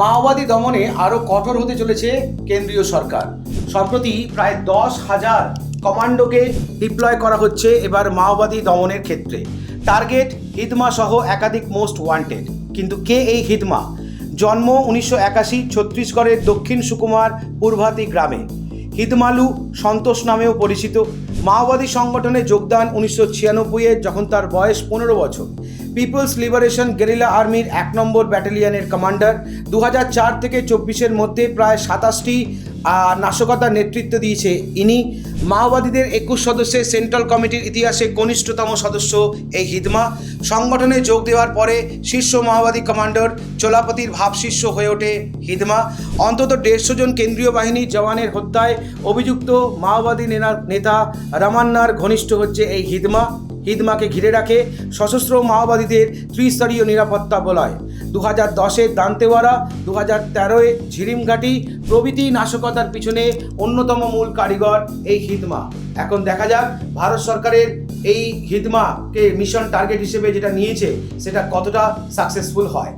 মাওবাদী দমনে আরও কঠোর হতে চলেছে কেন্দ্রীয় সরকার। সম্প্রতি প্রায় 10,000 কমান্ডোকে ডিপ্লয় করা হচ্ছে এবার মাওবাদী দমনের ক্ষেত্রে। টার্গেট হিদমা সহ একাধিক মোস্ট ওয়ান্টেড। কিন্তু কে এই হিদমা? জন্ম 1981 ছত্তিশগড়ের দক্ষিণ সুকুমার পূর্বাতি গ্রামে। হিদমালু সন্তোষ নামেও পরিচিত। মাওবাদী সংগঠনে যোগদান 1996-এ, যখন তার বয়স 15 বছর। পিপলস লিবারেশন গেরিলা আর্মির 1 নম্বর ব্যাটালিয়নের কমান্ডার। 2004 থেকে 24-এর মধ্যে প্রায় 27টি নাশকতার নেতৃত্ব দিয়েছে ইনি। মাওবাদীদের 21 সদস্যের সেন্ট্রাল কমিটির ইতিহাসে কনিষ্ঠতম সদস্য এই হিদমা। সংগঠনে যোগ দেওয়ার পরে শীর্ষ মাওবাদী কমান্ডার চোলাপতির ভাবশিষ্য হয়ে ওঠে হিদমা। অন্তত 150 জন কেন্দ্রীয় বাহিনীর জওয়ানের হত্যায় অভিযুক্ত মাওবাদী নেতা রামান্নার ঘনিষ্ঠ হচ্ছে এই হিদমা। হিদমাকে ঘিরে রাখে সশস্ত্র মাওবাদীদের ত্রিস্তরীয় নিরাপত্তা বলয়। 2010-এ দান্তেওয়াড়া, 2013-এ ঝিরিমঘাটি প্রভৃতি নাশকতার পিছনে অন্যতম মূল কারিগর এই হিদমা। এখন দেখা যাক ভারত সরকারের এই হিদমাকে মিশন টার্গেট হিসেবে যেটা নিয়েছে সেটা কতটা সাকসেসফুল হয়।